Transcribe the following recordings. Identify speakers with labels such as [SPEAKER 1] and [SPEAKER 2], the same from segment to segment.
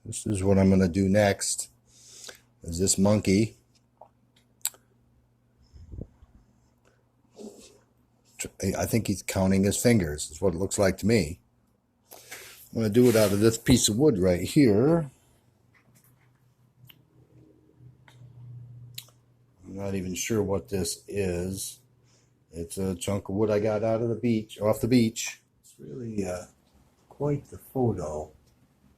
[SPEAKER 1] This is what I'm going to do next. Is this monkey. I think he's counting his fingers. Is what it looks like to me. I'm going to do it out of this piece of wood right here. I'm not even sure what this is. It's a chunk of wood I got out of the beach, off the beach. It's really quite the photo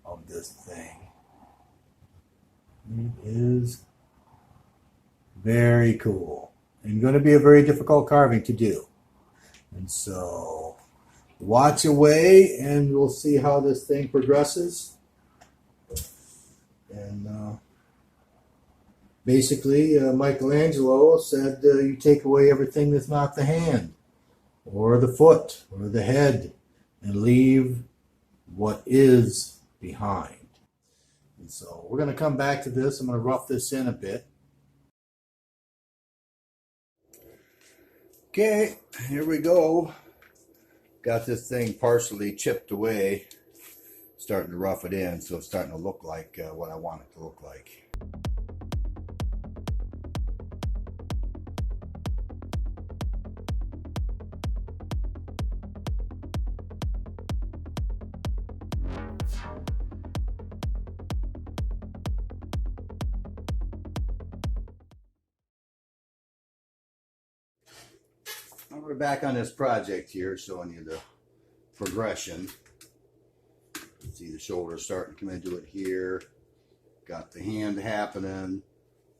[SPEAKER 1] of this thing. It is very cool and going to be a very difficult carving to do. And so watch away and we'll see how this thing progresses. And basically, Michelangelo said you take away everything that's not the hand or the foot or the head and leave what is behind. And so we're going to come back to this. I'm going to rough this in a bit. Okay, here we go. Got this thing partially chipped away. Starting to rough it in, so it's starting to look like what I want it to look like. We're back on this project here, showing you the progression. You can see the shoulders starting to come into it here. Got the hand happening,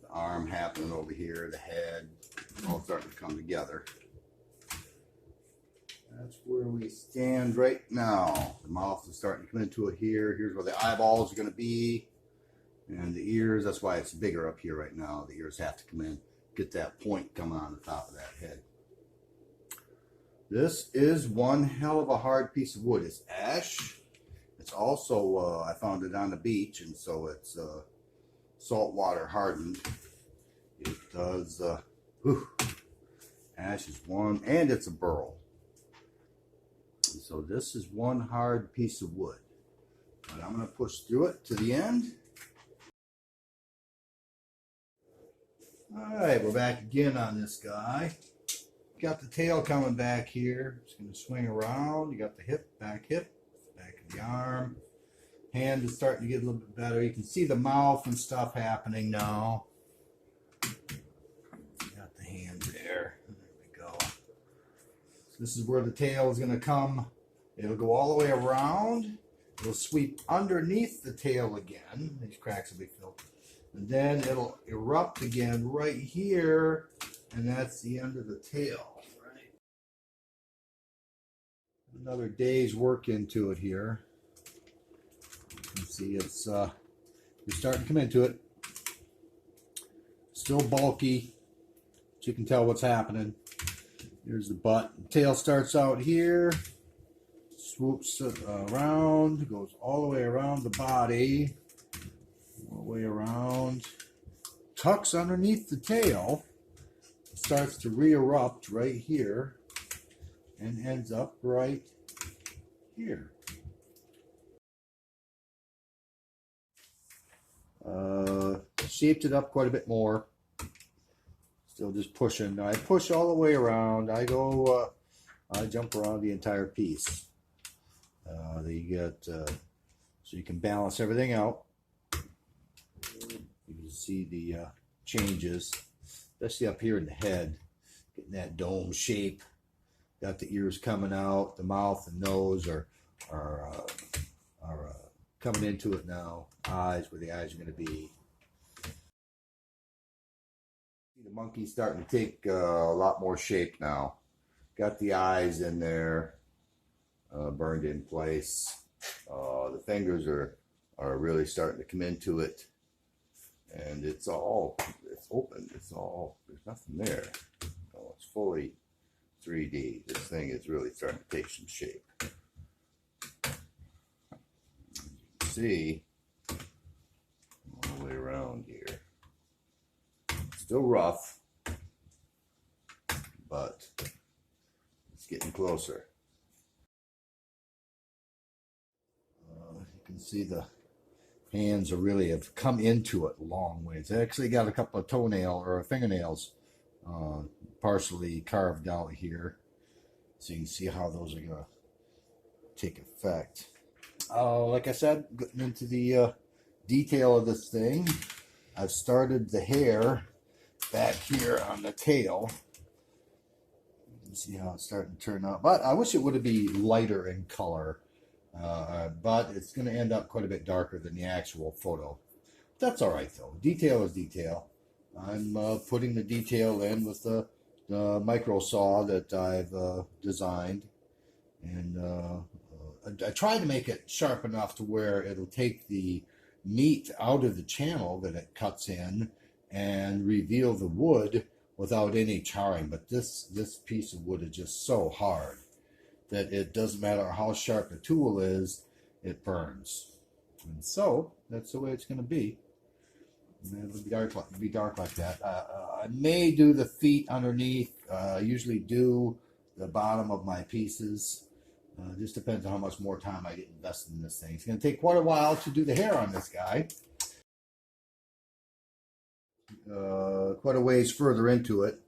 [SPEAKER 1] the arm happening over here, the head, all starting to come together. That's where we stand right now. The mouth is starting to come into it here. Here's where the eyeballs are going to be. And the ears, that's why it's bigger up here right now. The ears have to come in, get that point coming on the top of that head. This is one hell of a hard piece of wood. It's ash. It's also, I found it on the beach, and so it's saltwater hardened. It does, ash is one, and it's a burl. And so this is one hard piece of wood. But I'm going to push through it to the end. All right, we're back again on this guy. Got the tail coming back here. It's going to swing around. You got the hip, back of the arm. Hand is starting to get a little bit better. You can see the mouth and stuff happening now. Got the hand there. There we go. So this is where the tail is going to come. It'll go all the way around. It'll sweep underneath the tail again. These cracks will be filled. And then it'll erupt again right here. And that's the end of the tail, right? Another day's work into it here. You can see it's you're starting to come into it. Still bulky, but you can tell what's happening. Here's the butt. The tail starts out here, swoops around, goes all the way around the body, all the way around, tucks underneath the tail. Starts to re-erupt right here and ends up right here. Shaped it up quite a bit more. Still just pushing. I push all the way around. I go. I jump around the entire piece. You get so you can balance everything out. You can see the changes. Especially up here in the head, getting that dome shape. Got the ears coming out, the mouth and nose are coming into it now. Eyes, where the eyes are going to be. The monkey's starting to take a lot more shape now. Got the eyes in there, burned in place. The fingers are really starting to come into it. And it's open. It's all, there's nothing there. Oh, it's fully 3D. This thing is really starting to take some shape. You can see all the way around here. Still rough, but it's getting closer. You can see the hands are really have come into it a long ways. I actually got a couple of toenail or fingernails partially carved out here, so you can see how those are gonna take effect. Like I said, getting into the detail of this thing, I've started the hair back here on the tail. You can see how it's starting to turn out, but I wish it would be lighter in color. But it's going to end up quite a bit darker than the actual photo. That's all right, though. Detail is detail. I'm putting the detail in with the micro saw that I've designed. And I tried to make it sharp enough to where it'll take the meat out of the channel that it cuts in and reveal the wood without any charring. But this piece of wood is just so hard that it doesn't matter how sharp the tool is, it burns. And so that's the way it's going to be. It'll be dark like that. I may do the feet underneath. I usually do the bottom of my pieces. Just depends on how much more time I get invested in this thing. It's going to take quite a while to do the hair on this guy. Quite a ways further into it.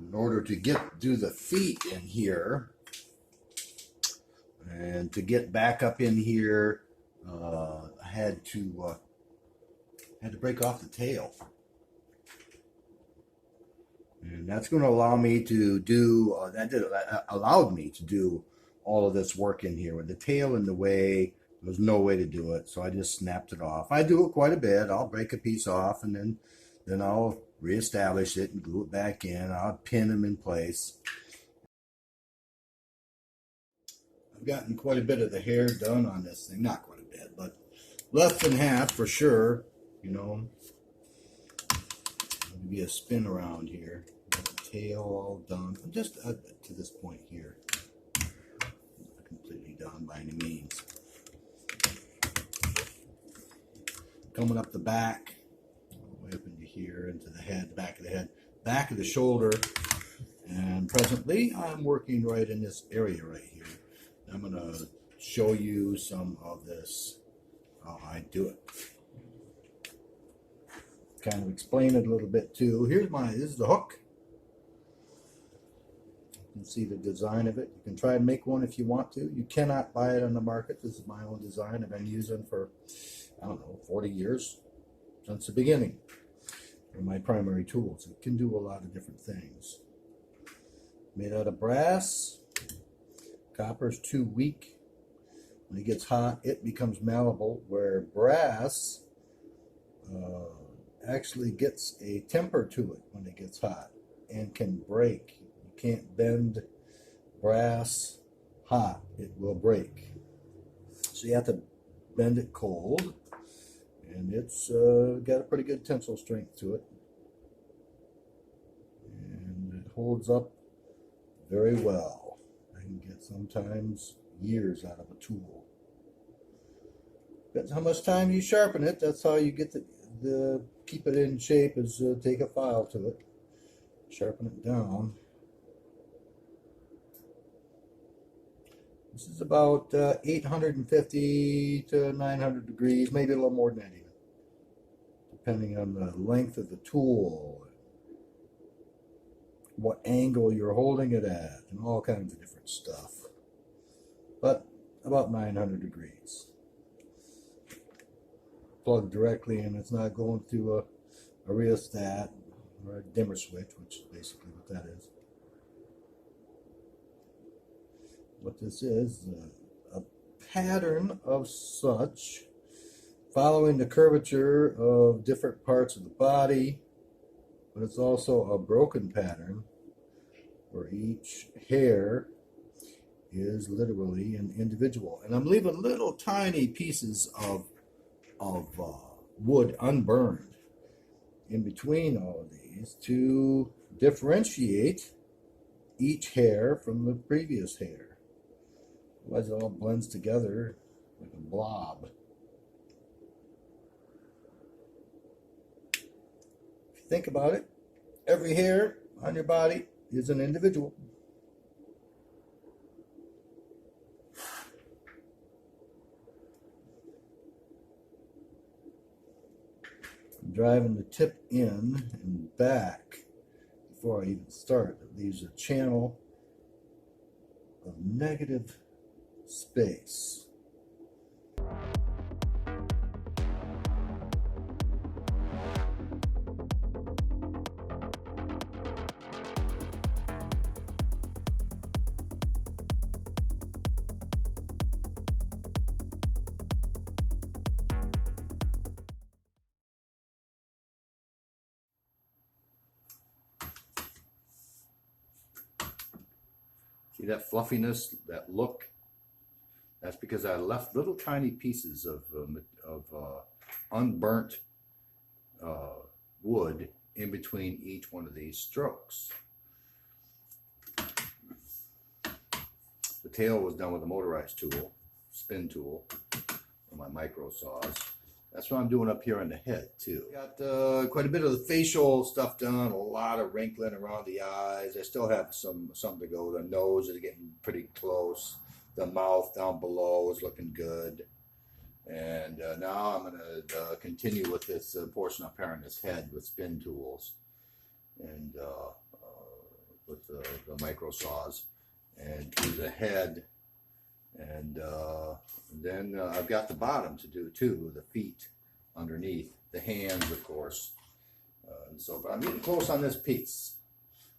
[SPEAKER 1] In order to do the feet in here, and to get back up in here, I had to break off the tail, and that's going to allow me to do that allowed me to do all of this work in here. With the tail in the way, there was no way to do it, so I just snapped it off. I do it quite a bit. I'll break a piece off, and then I'll reestablish it and glue it back in. I'll pin them in place. I've gotten quite a bit of the hair done on this thing. Not quite a bit, but less than half for sure. You know, there'll be a spin around here. Got the tail all done. I'm just to this point here. Not completely done by any means. Coming up the back, all the way up into here, into the head, back of the head, back of the shoulder, and presently I'm working right in this area right here. I'm going to show you some of this, how I do it. Kind of explain it a little bit too. This is the hook. You can see the design of it. You can try and make one if you want to. You cannot buy it on the market. This is my own design I've been using for, I don't know, 40 years, since the beginning. They're my primary tools. It can do a lot of different things. Made out of brass. Copper's too weak. When it gets hot, it becomes malleable, where brass actually gets a temper to it when it gets hot and can break. You can't bend brass hot. It will break. So you have to bend it cold, and it's got a pretty good tensile strength to it. And it holds up very well. You can get sometimes years out of a tool. Depends how much time you sharpen it. That's how you get the keep it in shape, is take a file to it, sharpen it down. This is about 850 to 900 degrees, maybe a little more than that even, depending on the length of the tool, what angle you're holding it at, and all kinds of different stuff. But about 900 degrees. Plugged directly in. It's not going through a rheostat or a dimmer switch, which is basically what that is. What this is a pattern of such, following the curvature of different parts of the body, but it's also a broken pattern where each hair is literally an individual. And I'm leaving little tiny pieces of wood unburned in between all of these to differentiate each hair from the previous hair. Otherwise it all blends together like a blob. If you think about it, every hair on your body is an individual. driving the tip in and back before I even start. It leaves a channel of negative space. See that fluffiness, that look? That's because I left little tiny pieces of unburnt wood in between each one of these strokes. The tail was done with a motorized tool, spin tool, or my micro saws. That's what I'm doing up here on the head too. Got quite a bit of the facial stuff done, a lot of wrinkling around the eyes. I still have something to go. The nose is getting pretty close. The mouth down below is looking good. And now I'm going to continue with this portion up here on this head with spin tools and with the micro saws, and do the head. And then I've got the bottom to do too, the feet underneath, the hands, of course. But I'm getting close on this piece.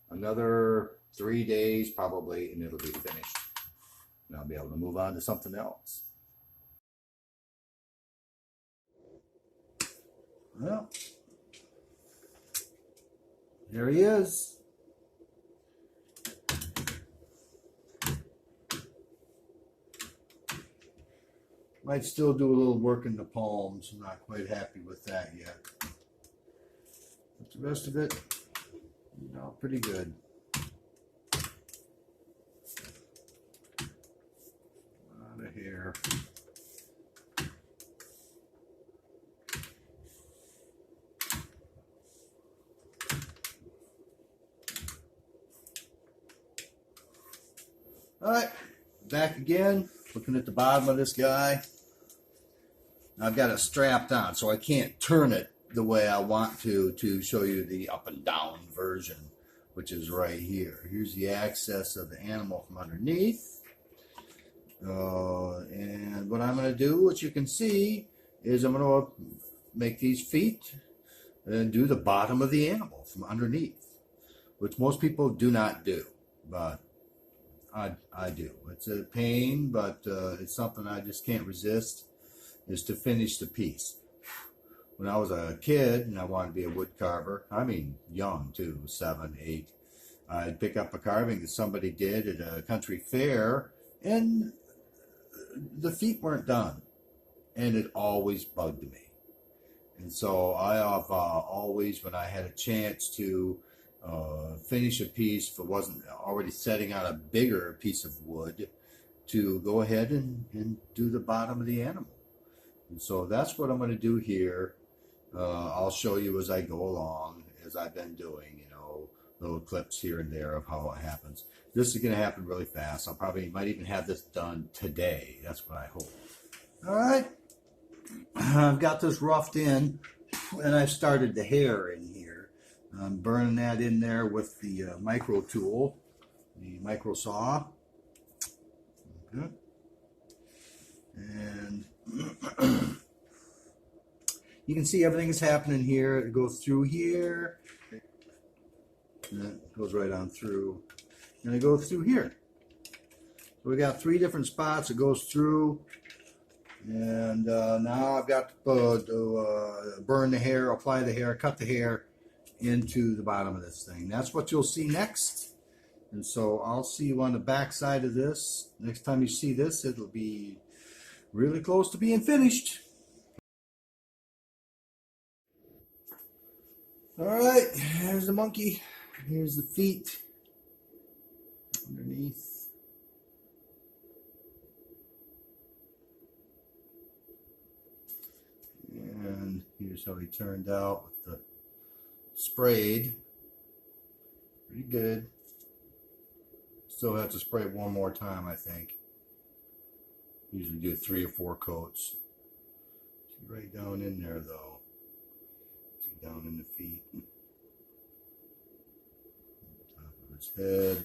[SPEAKER 1] Another 3 days probably, and it'll be finished. And I'll be able to move on to something else. Well, there he is. Might still do a little work in the palms. I'm not quite happy with that yet. But the rest of it, you know, pretty good. A lot of hair. All right, back again, looking at the bottom of this guy. I've got it strapped on, so I can't turn it the way I want to show you the up and down version, which is right here. Here's the access of the animal from underneath. And what I'm going to do, which you can see, is I'm going to make these feet and do the bottom of the animal from underneath, which most people do not do, but I do. It's a pain, but it's something I just can't resist, is to finish the piece. When I was a kid and I wanted to be a wood carver, I mean young too, 7, 8, I'd pick up a carving that somebody did at a country fair, and the feet weren't done, and it always bugged me. And so I have always, when I had a chance to finish a piece, if it wasn't already setting on a bigger piece of wood, to go ahead and do the bottom of the animal. And so that's what I'm going to do here. I'll show you as I go along, as I've been doing, you know, little clips here and there of how it happens. This is going to happen really fast. I'll probably might even have this done today. That's what I hope. All right. I've got this roughed in, and I've started the hair in here. I'm burning that in there with the micro tool, the micro saw. Okay. And you can see everything is happening here. It goes through here, and it goes right on through, and it goes through here. So we got 3 different spots it goes through, and now I've got to burn the hair, apply the hair, cut the hair into the bottom of this thing. That's what you'll see next. And so I'll see you on the back side of this. Next time you see this, it'll be really close to being finished. All right, here's the monkey. Here's the feet underneath. And here's how he turned out with the sprayed. Pretty good. Still have to spray it one more time, I think. Usually do 3 or 4 coats. See right down in there though. See down in the feet. Top of its head.